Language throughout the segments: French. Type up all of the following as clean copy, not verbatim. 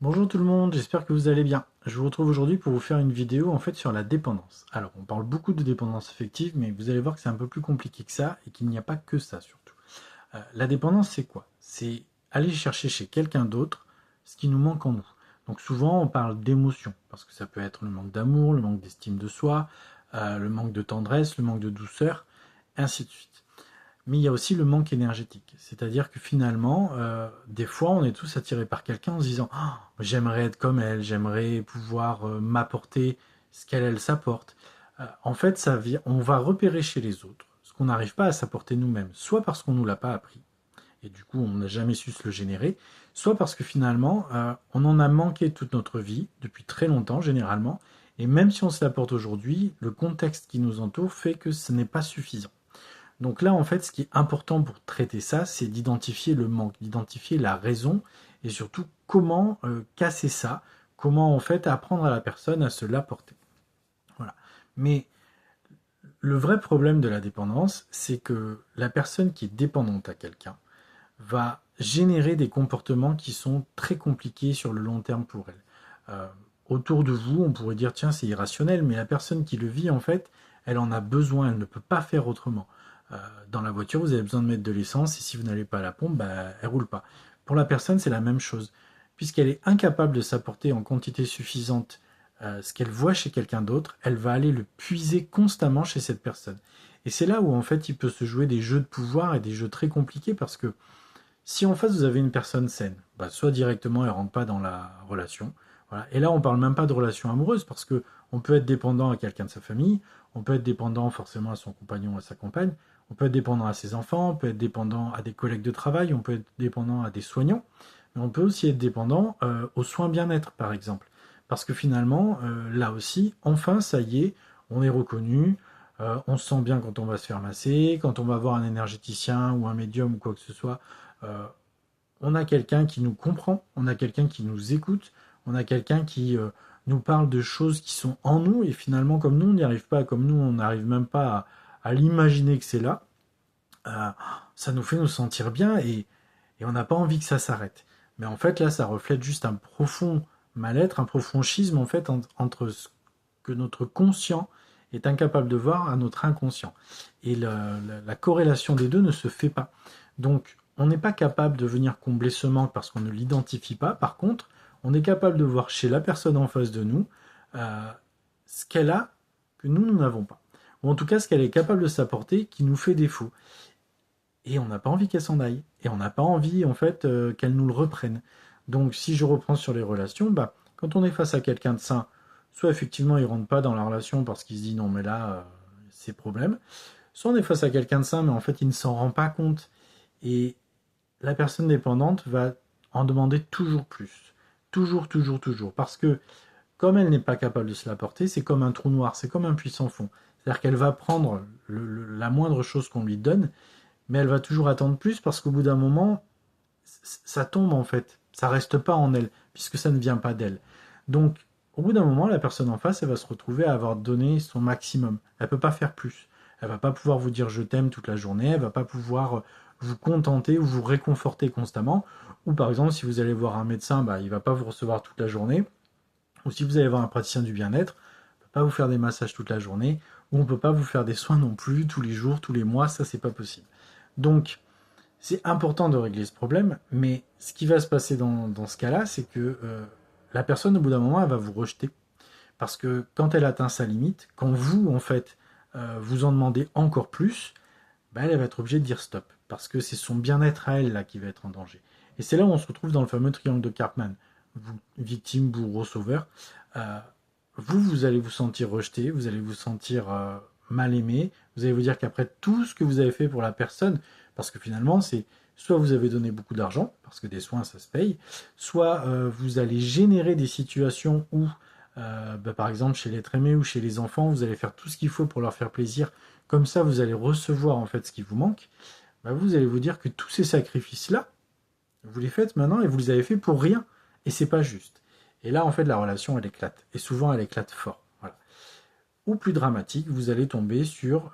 Bonjour tout le monde, j'espère que vous allez bien. Je vous retrouve aujourd'hui pour vous faire une vidéo en fait sur la dépendance. Alors, on parle beaucoup de dépendance affective, mais vous allez voir que c'est un peu plus compliqué que ça et qu'il n'y a pas que ça surtout. La dépendance, c'est quoi? C'est aller chercher chez quelqu'un d'autre ce qui nous manque en nous. Donc souvent, on parle d'émotion, parce que ça peut être le manque d'amour, le manque d'estime de soi, le manque de tendresse, le manque de douceur, ainsi de suite. Mais il y a aussi le manque énergétique. C'est-à-dire que finalement, des fois, on est tous attirés par quelqu'un en se disant oh, j'aimerais être comme elle, j'aimerais pouvoir m'apporter ce qu'elle elle s'apporte. En fait, on va repérer chez les autres ce qu'on n'arrive pas à s'apporter nous-mêmes, soit parce qu'on ne nous l'a pas appris, et du coup on n'a jamais su se le générer, soit parce que finalement on en a manqué toute notre vie, depuis très longtemps généralement, et même si on se l'apporte aujourd'hui, le contexte qui nous entoure fait que ce n'est pas suffisant. Donc là, en fait, ce qui est important pour traiter ça, c'est d'identifier le manque, d'identifier la raison et surtout comment casser ça, comment en fait apprendre à la personne à se l'apporter. Voilà. Mais le vrai problème de la dépendance, c'est que la personne qui est dépendante à quelqu'un va générer des comportements qui sont très compliqués sur le long terme pour elle. Euh, Autour de vous, on pourrait dire tiens c'est irrationnel, mais la personne qui le vit en fait, elle en a besoin, elle ne peut pas faire autrement. Dans la voiture, vous avez besoin de mettre de l'essence et si vous n'allez pas à la pompe, bah, elle roule pas. Pour la personne, c'est la même chose, puisqu'elle est incapable de s'apporter en quantité suffisante ce qu'elle voit chez quelqu'un d'autre, elle va aller le puiser constamment chez cette personne. Et c'est là où en fait il peut se jouer des jeux de pouvoir et des jeux très compliqués parce que si en face vous avez une personne saine, bah, soit directement elle rentre pas dans la relation. Voilà. Et là on parle même pas de relation amoureuse parce que on peut être dépendant à quelqu'un de sa famille, on peut être dépendant forcément à son compagnon ou à sa compagne, on peut être dépendant à ses enfants, on peut être dépendant à des collègues de travail, on peut être dépendant à des soignants, mais on peut aussi être dépendant aux soins bien-être par exemple. Parce que finalement, là aussi, enfin ça y est, on est reconnu, on se sent bien quand on va se faire masser, quand on va voir un énergéticien ou un médium ou quoi que ce soit, euh, on a quelqu'un qui nous comprend, on a quelqu'un qui nous écoute, on a quelqu'un qui nous parle de choses qui sont en nous et finalement comme nous on n'y arrive pas, comme nous on n'arrive même pas à l'imaginer que c'est là, euh, ça nous fait nous sentir bien et on n'a pas envie que ça s'arrête. Mais en fait là ça reflète juste un profond mal-être, un profond schisme en fait entre ce que notre conscient est incapable de voir à notre inconscient. Et la corrélation des deux ne se fait pas. Donc, on n'est pas capable de venir combler ce manque parce qu'on ne l'identifie pas. Par contre, on est capable de voir chez la personne en face de nous euh, ce qu'elle a que nous n'avons pas. Ou en tout cas, ce qu'elle est capable de s'apporter qui nous fait défaut. Et on n'a pas envie qu'elle s'en aille. Et on n'a pas envie, en fait, qu'elle nous le reprenne. Donc, si je reprends sur les relations, bah, quand on est face à quelqu'un de sain, soit effectivement il rentre pas dans la relation parce qu'il se dit non mais là c'est problème, soit on est face à quelqu'un de sain mais en fait il ne s'en rend pas compte et la personne dépendante va en demander toujours plus, toujours toujours toujours parce que comme elle n'est pas capable de se l'apporter, c'est comme un trou noir, c'est comme un puits sans fond. C'est-à-dire qu'elle va prendre la moindre chose qu'on lui donne, mais elle va toujours attendre plus parce qu'au bout d'un moment, ça tombe en fait, ça reste pas en elle, puisque ça ne vient pas d'elle. Donc, au bout d'un moment, la personne en face, elle va se retrouver à avoir donné son maximum. Elle peut pas faire plus. Elle va pas pouvoir vous dire je t'aime toute la journée, elle va pas pouvoir vous contenter ou vous réconforter constamment. Ou par exemple, si vous allez voir un médecin, bah, il va pas vous recevoir toute la journée. Ou si vous allez voir un praticien du bien-être, il peut pas vous faire des massages toute la journée. Ou on peut pas vous faire des soins non plus tous les jours, tous les mois, ça c'est pas possible. Donc, c'est important de régler ce problème, mais ce qui va se passer dans ce cas-là, c'est que la personne, au bout d'un moment, elle va vous rejeter. Parce que quand elle atteint sa limite, quand vous, en fait, vous en demandez encore plus, bah, elle va être obligée de dire stop. Parce que c'est son bien-être à elle, là, qui va être en danger. Et c'est là où on se retrouve dans le fameux triangle de Cartman. Vous, victime, bourreau, sauveur. Euh, vous allez vous sentir rejeté, vous allez vous sentir mal aimé, vous allez vous dire qu'après tout ce que vous avez fait pour la personne, parce que finalement, c'est soit vous avez donné beaucoup d'argent, parce que des soins, ça se paye, soit vous allez générer des situations où, bah, par exemple, chez l'être aimé ou chez les enfants, vous allez faire tout ce qu'il faut pour leur faire plaisir, comme ça, vous allez recevoir en fait ce qui vous manque, bah, vous allez vous dire que tous ces sacrifices-là, vous les faites maintenant et vous les avez fait pour rien. Et c'est pas juste. Et là, en fait, la relation, elle éclate. Et souvent, elle éclate fort. Voilà. Ou plus dramatique, vous allez tomber sur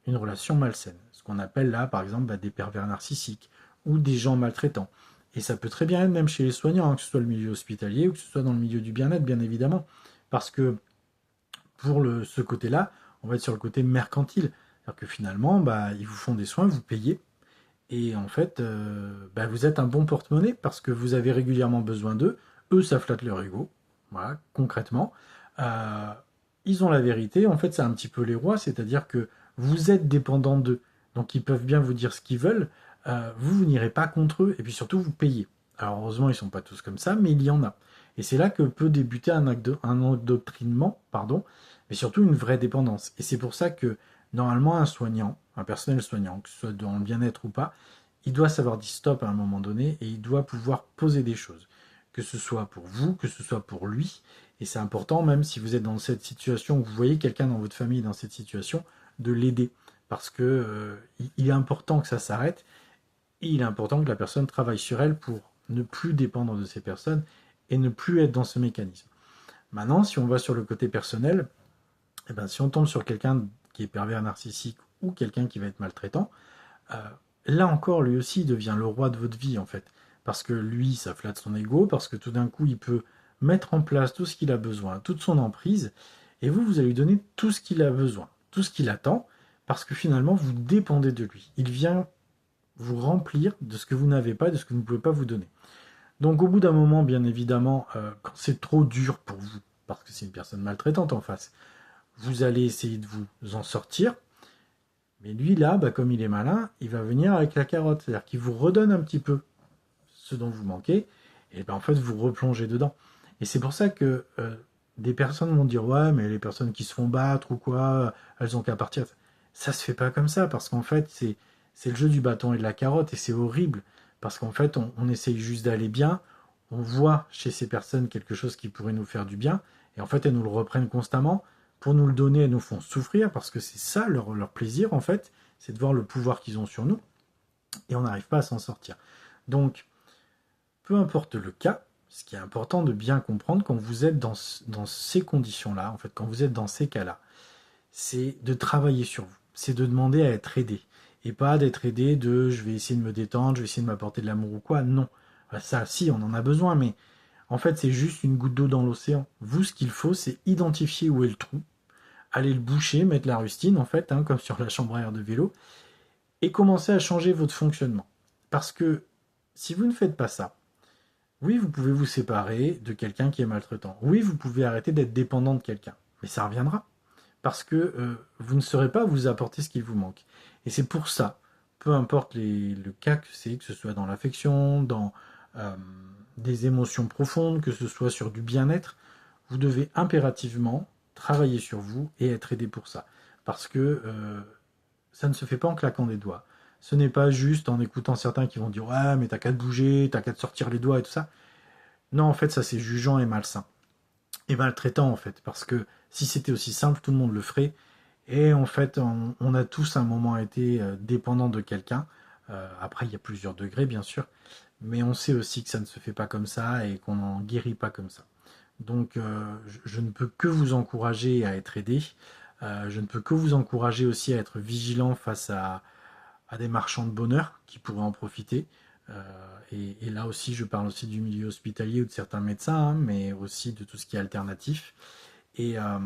une relation malsaine. Ce qu'on appelle là, par exemple, bah, des pervers narcissiques ou des gens maltraitants. Et ça peut très bien être même chez les soignants, hein, que ce soit le milieu hospitalier ou que ce soit dans le milieu du bien-être, bien évidemment. Parce que pour ce côté-là, on va être sur le côté mercantile. C'est-à-dire que finalement, bah, ils vous font des soins, vous payez. Et en fait, bah, vous êtes un bon porte-monnaie parce que vous avez régulièrement besoin d'eux. Eux, ça flatte leur ego. Voilà, concrètement. Euh, Ils ont la vérité. En fait, c'est un petit peu les rois, c'est-à-dire que vous êtes dépendant d'eux. Donc, ils peuvent bien vous dire ce qu'ils veulent. Vous n'irez pas contre eux. Et puis surtout, vous payez. Alors, heureusement, ils ne sont pas tous comme ça, mais il y en a. Et c'est là que peut débuter un endoctrinement, pardon, mais surtout une vraie dépendance. Et c'est pour ça que, normalement, un soignant, un personnel soignant, que ce soit dans le bien-être ou pas, il doit savoir dire stop à un moment donné et il doit pouvoir poser des choses. Que ce soit pour vous, que ce soit pour lui. Et c'est important, même si vous êtes dans cette situation, ou vous voyez quelqu'un dans votre famille dans cette situation, de l'aider. Parce que il est important que ça s'arrête et il est important que la personne travaille sur elle pour ne plus dépendre de ces personnes et ne plus être dans ce mécanisme. Maintenant, si on va sur le côté personnel, eh ben, si on tombe sur quelqu'un qui est pervers narcissique ou quelqu'un qui va être maltraitant, euh, là encore, lui aussi devient le roi de votre vie, en fait. Parce que lui, ça flatte son ego, parce que tout d'un coup, il peut mettre en place tout ce qu'il a besoin, toute son emprise, et vous, vous allez lui donner tout ce qu'il a besoin, tout ce qu'il attend, parce que finalement, vous dépendez de lui. Il vient vous remplir de ce que vous n'avez pas, de ce que vous ne pouvez pas vous donner. Donc au bout d'un moment, bien évidemment, quand c'est trop dur pour vous, parce que c'est une personne maltraitante en face, vous allez essayer de vous en sortir. Mais lui, là, bah, comme il est malin, il va venir avec la carotte. C'est-à-dire qu'il vous redonne un petit peu ce dont vous manquez, et ben, en fait, vous replongez dedans. Et c'est pour ça que des personnes vont dire, ouais, mais les personnes qui se font battre ou quoi, elles ont qu'à partir. Ça se fait pas comme ça, parce qu'en fait, c'est le jeu du bâton et de la carotte, et c'est horrible. Parce qu'en fait, on essaye juste d'aller bien, on voit chez ces personnes quelque chose qui pourrait nous faire du bien, et en fait, elles nous le reprennent constamment. Pour nous le donner, elles nous font souffrir, parce que c'est ça leur plaisir, en fait, c'est de voir le pouvoir qu'ils ont sur nous, et on n'arrive pas à s'en sortir. Donc, peu importe le cas, ce qui est important de bien comprendre quand vous êtes dans ces conditions-là, en fait, quand vous êtes dans ces cas-là, c'est de travailler sur vous, c'est de demander à être aidé. Et pas d'être aidé de je vais essayer de me détendre, je vais essayer de m'apporter de l'amour ou quoi. Non. Ça, si, on en a besoin, mais en fait, c'est juste une goutte d'eau dans l'océan. Vous, ce qu'il faut, c'est identifier où est le trou, aller le boucher, mettre la rustine, en fait, hein, comme sur la chambre à air de vélo, et commencer à changer votre fonctionnement. Parce que si vous ne faites pas ça, oui, vous pouvez vous séparer de quelqu'un qui est maltraitant. Oui, vous pouvez arrêter d'être dépendant de quelqu'un. Mais ça reviendra. Parce que vous ne saurez pas vous apporter ce qu'il vous manque. Et c'est pour ça, peu importe le cas que c'est, que ce soit dans l'affection, dans euh, des émotions profondes, que ce soit sur du bien-être, vous devez impérativement travailler sur vous et être aidé pour ça. Parce que ça ne se fait pas en claquant des doigts. Ce n'est pas juste en écoutant certains qui vont dire ouais mais t'as qu'à te bouger, t'as qu'à te sortir les doigts et tout ça. Non en fait ça c'est jugeant et malsain. Et maltraitant en fait. Parce que si c'était aussi simple tout le monde le ferait. Et en fait on a tous à un moment été dépendant de quelqu'un. Après il y a plusieurs degrés bien sûr. Mais on sait aussi que ça ne se fait pas comme ça et qu'on n'en guérit pas comme ça. Donc je ne peux que vous encourager à être aidé. Je ne peux que vous encourager aussi à être vigilant face à des marchands de bonheur qui pourraient en profiter. Et là aussi, je parle aussi du milieu hospitalier ou de certains médecins, hein, mais aussi de tout ce qui est alternatif. Et, euh,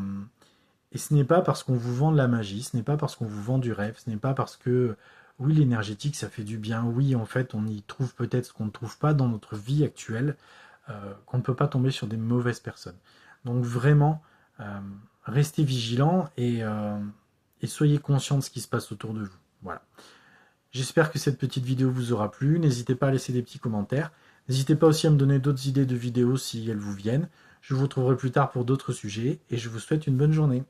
et ce n'est pas parce qu'on vous vend de la magie, ce n'est pas parce qu'on vous vend du rêve, ce n'est pas parce que, oui, l'énergétique, ça fait du bien. Oui, en fait, on y trouve peut-être ce qu'on ne trouve pas dans notre vie actuelle, qu'on ne peut pas tomber sur des mauvaises personnes. Donc vraiment, euh, restez vigilants et soyez conscients de ce qui se passe autour de vous. Voilà. J'espère que cette petite vidéo vous aura plu. N'hésitez pas à laisser des petits commentaires. N'hésitez pas aussi à me donner d'autres idées de vidéos si elles vous viennent. Je vous retrouverai plus tard pour d'autres sujets et je vous souhaite une bonne journée.